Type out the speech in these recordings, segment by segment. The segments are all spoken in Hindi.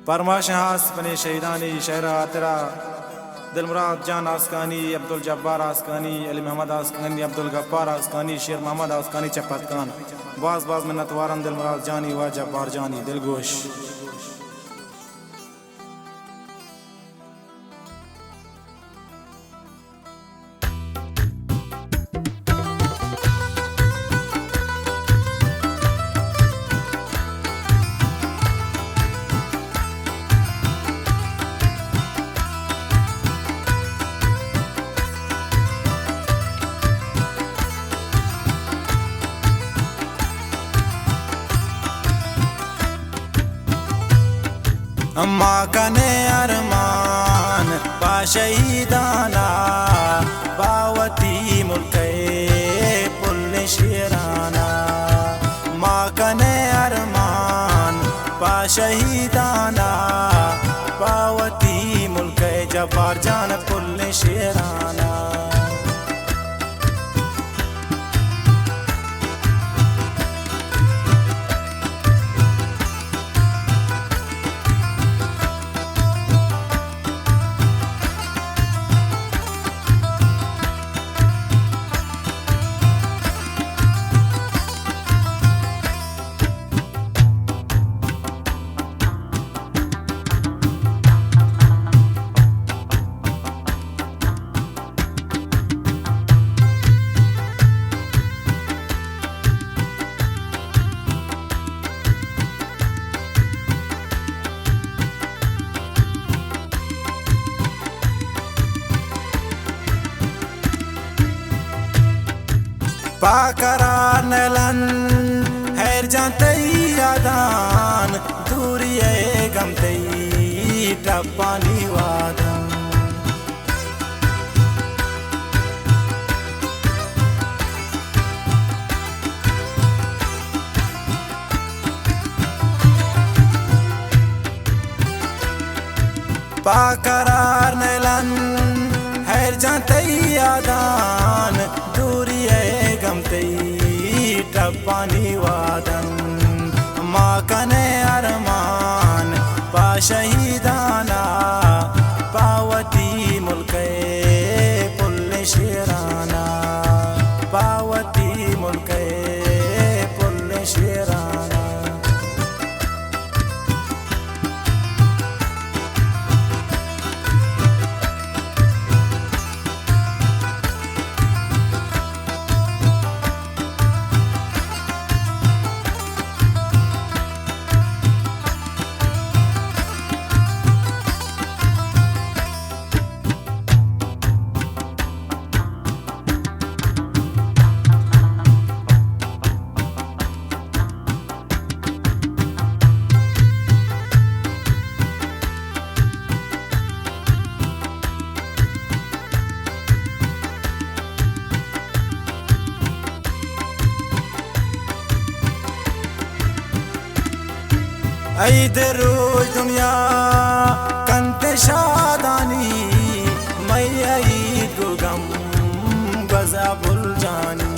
परमाशहास बने शहीदानी शहरा तेरा दिलमुराद जान आसकानी अब्दुल जब्बार आसकानी अली मोहम्मद आसकानी अब्दुल गफ्फार आसकानी शेर मोहम्मद आसकानी चपतकान बाज बाज मिन्नत वारन दिलमुराद जानी व जब्बार जानी दिलगोश अम्मा कने अरमान बा शहीदाना बावती मुल्के पुल शेराना माँ कने अरमान बा शहीदाना बावती मुल्के जब्बार जान पुल शेराना पाकरार नलन हैर जानते यादान दूरी गमते टप्पानी वादन पाकरार नलन हैर जानते यादान दूरी टप्पानी वादन माँ कने अरमान बा शहीदाना पावती मुल्के पुल शेराना पावती मुल्के पुल शेराना ईद रोज दुनिया कंते शादानी मैं ईद को गम गजा भूल जानी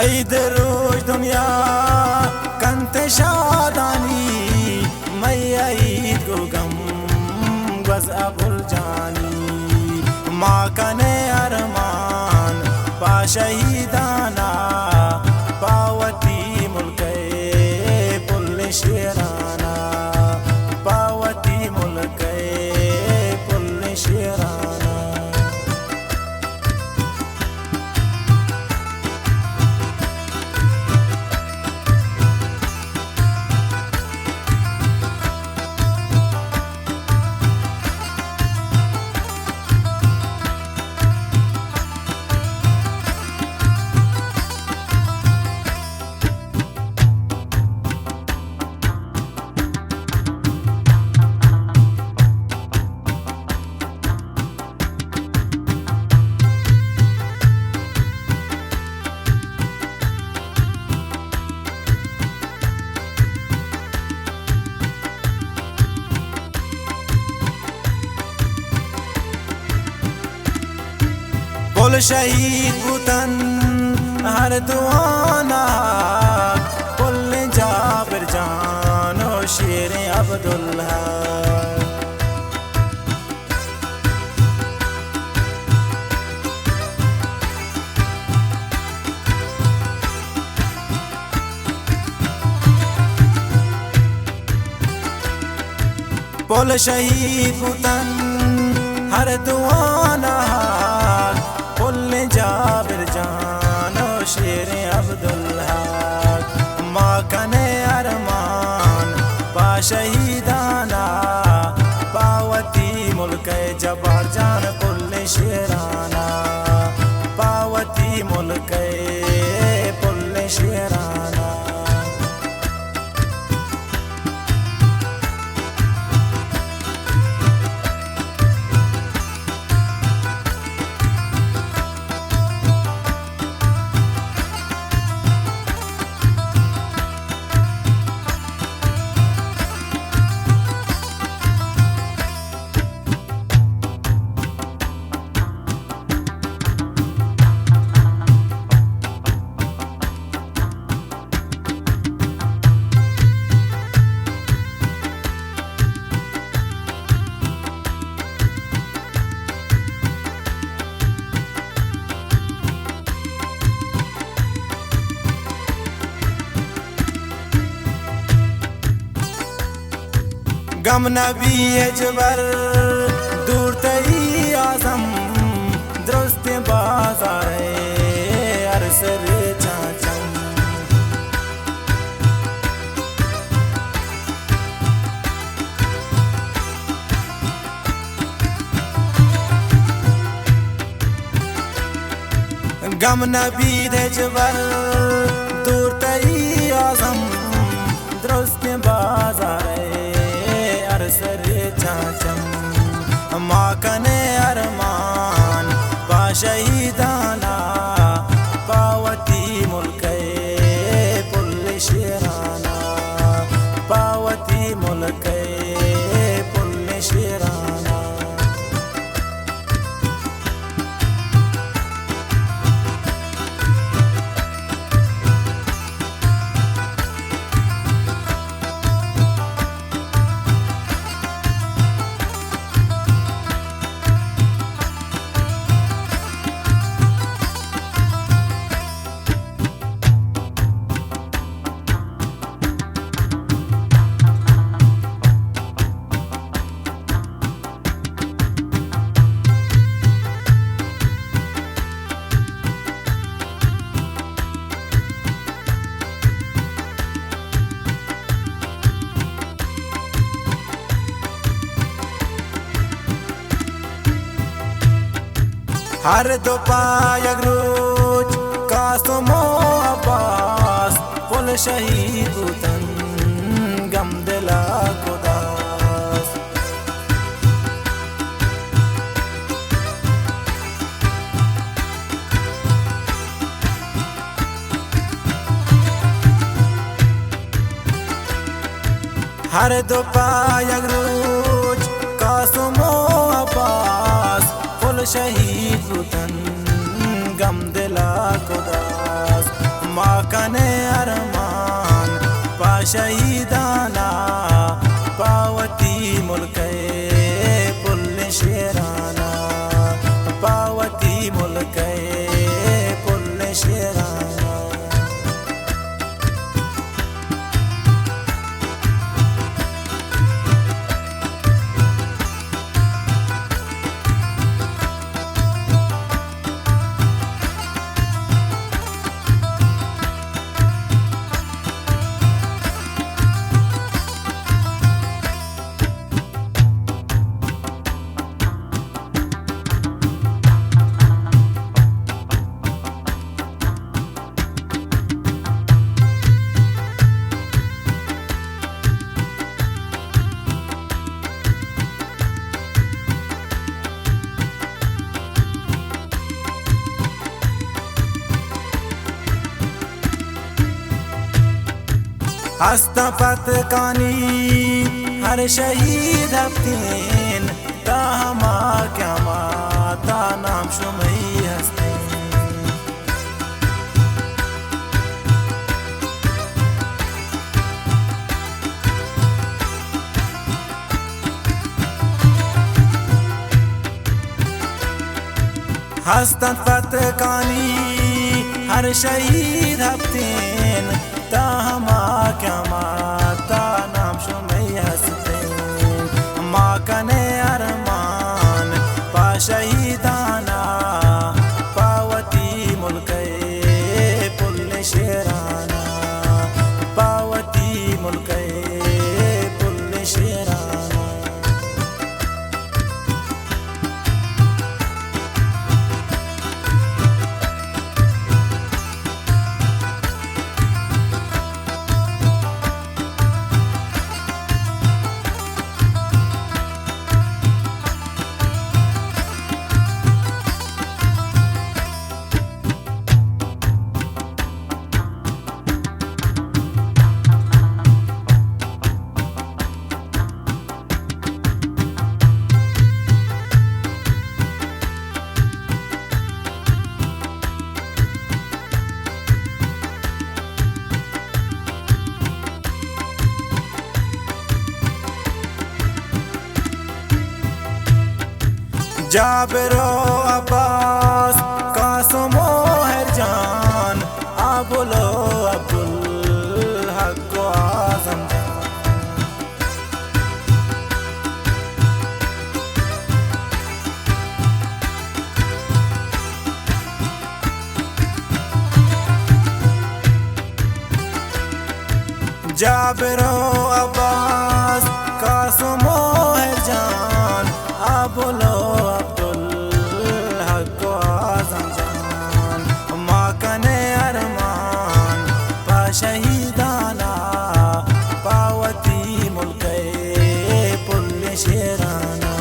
ईद रोज दुनिया कंते शादानी मैं ईद को गम गजा भूल जानी माँ कने अरमान बा शहीदाना पावती मुल्के पुल शेराना पावती मुल्के पुल शेराना पुल शहीद बुतन हर दुआना पुल जाबिर जानो शेर अब्दुल्ला पुल शहीद बुतन हर दुआना पुल जाबिर जानो शेर अब्दुल्ला माँ कने अरमान पा शहीदाना पावती मुल्क जब्बार जान पुल शेराना पावती मुल्क पुल शेराना गम नबी जबर दूर तई आजम दुरुस्त बाजार अरसर चाचम गम नबी जबर दूर तई आजम दुरुस्त बाजार सर चाचम माँ कने अरमान पा शहीदाना पावती मुल्क पुल शेराना पावती मुल्क पुल शेराना हर दो पायग रोज कासमो अब्बास पुल शहीद बुतन गम दिला खुदास हर दो पायग रोज कासमो अब्बास पुल शहीद बुतन गम दिला खुदास माँ कने अरमान पा शहीदाना पावती मुल्क पुल शेराना पावती मुल्क पुल शेराना हस्तपत कानी हर शहीद हफ्तीन ताहमा क्या माता नाम शुमई हस्ते हस्तन पतकानी हर शहीद हफ्तेन ताहमा क्या माता नाम शुमई हस्तेन माँ कने अरमान पा शहीदाना पावती मुल्के पुल्ले शेराना पावती मुल्के पुल्ले शेराना। जाबिरो अब्बास कासमो हरजान आबुलो अब्दुल हक आज़म जाबिरो अब्बास कासमो हरजान आबुलो शहीदाना पावती मुल्के पुल्ले शेराना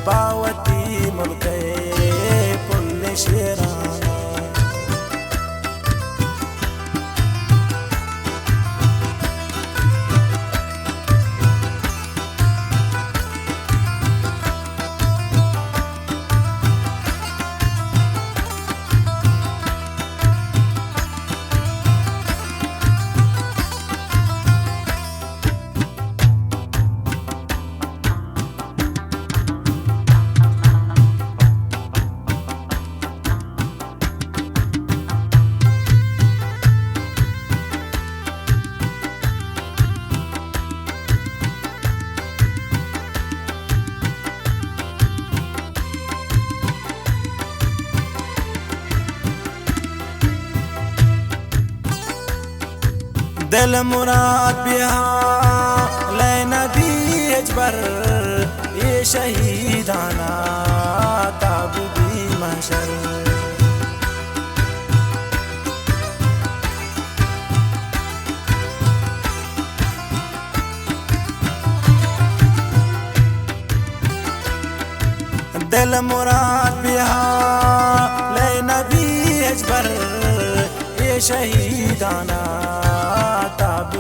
पावती मुल्के पुल्ले शेराना। दिल मुराद बिहा ले नबी अजबर ये शहीदाना ताब भी महशर। दिल मुराद बिहा ले नबी अजबर ये शहीदाना ताब